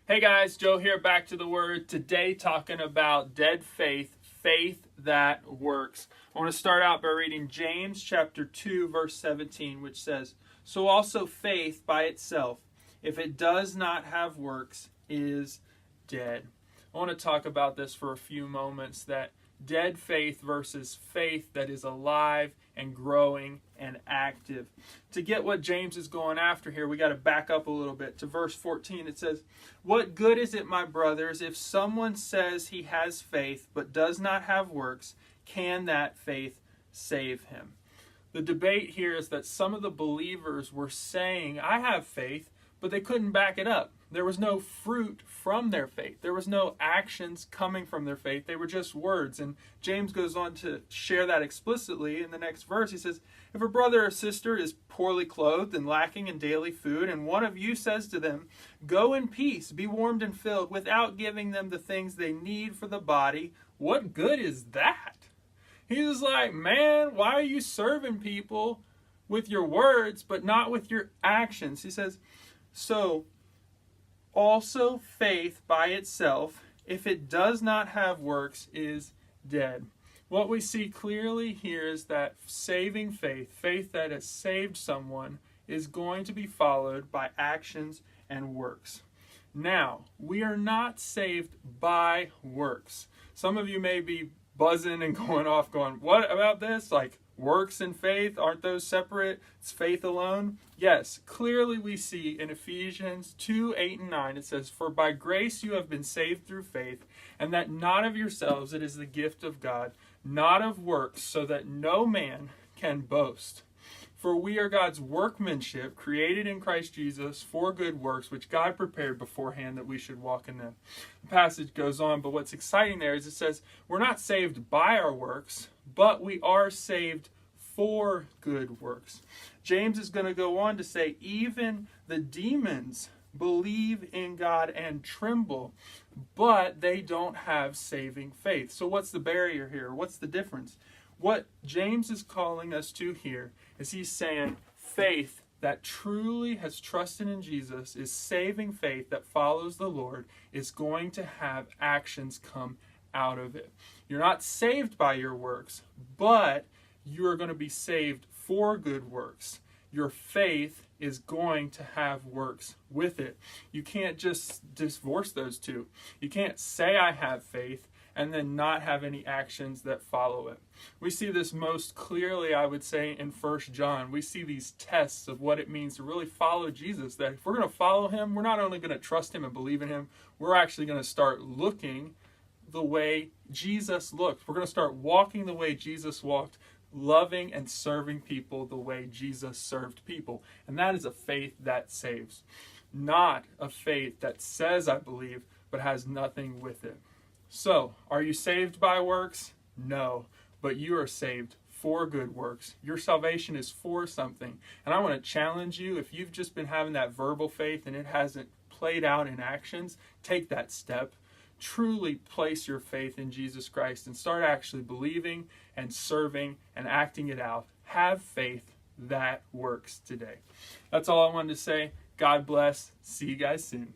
Hey guys, Joe here, back to the Word. Today talking about dead faith, faith that works. I want to start out by reading James chapter 2, verse 17, which says, "So also faith by itself, if it does not have works, is dead." I want to talk about this for a few moments, that dead faith versus faith that is alive and growing and active. To get what James is going after here, we got to back up a little bit to verse 14. It says, "What good is it, my brothers, if someone says he has faith but does not have works? Can that faith save him?" The debate here is that some of the believers were saying, "I have faith," but they couldn't back it up. There was no fruit from their faith. There was no actions coming from their faith. They were just words. And James goes on to share that explicitly in the next verse. He says, "If a brother or sister is poorly clothed and lacking in daily food, and one of you says to them, 'Go in peace, be warmed and filled,' without giving them the things they need for the body, what good is that?" He was like, man, why are you serving people with your words but not with your actions? He says, "So also faith by itself, if it does not have works, is dead." What we see clearly here is that saving faith, faith that has saved someone, is going to be followed by actions and works. Now, we are not saved by works. Some of you may be buzzing and going off going, what about this? Like, works and faith, aren't those separate? It's faith alone. Yes, clearly we see in Ephesians 2, 8 and 9, it says, "For by grace you have been saved through faith, and that not of yourselves, it is the gift of God, not of works, so that no man can boast. For we are God's workmanship, created in Christ Jesus for good works, which God prepared beforehand that we should walk in them." The passage goes on, but what's exciting there is it says we're not saved by our works, but we are saved for good works. James is going to go on to say even the demons believe in God and tremble, but they don't have saving faith. So what's the barrier here? What's the difference? What James is calling us to here is he's saying faith that truly has trusted in Jesus, is saving faith that follows the Lord, is going to have actions come out of it. You're not saved by your works, but you are going to be saved for good works. Your faith is going to have works with it. You can't just divorce those two. You can't say I have faith and then not have any actions that follow it. We see this most clearly, I would say, in 1 John. We see these tests of what it means to really follow Jesus, that if we're going to follow him, we're not only going to trust him and believe in him, we're actually going to start looking the way Jesus looked. We're going to start walking the way Jesus walked, loving and serving people the way Jesus served people. And that is a faith that saves, not a faith that says I believe, but has nothing with it. So, are you saved by works? No, but you are saved for good works. Your salvation is for something. And I want to challenge you, if you've just been having that verbal faith and it hasn't played out in actions, take that step. Truly place your faith in Jesus Christ and start actually believing and serving and acting it out. Have faith that works today. That's all I wanted to say. God bless. See you guys soon.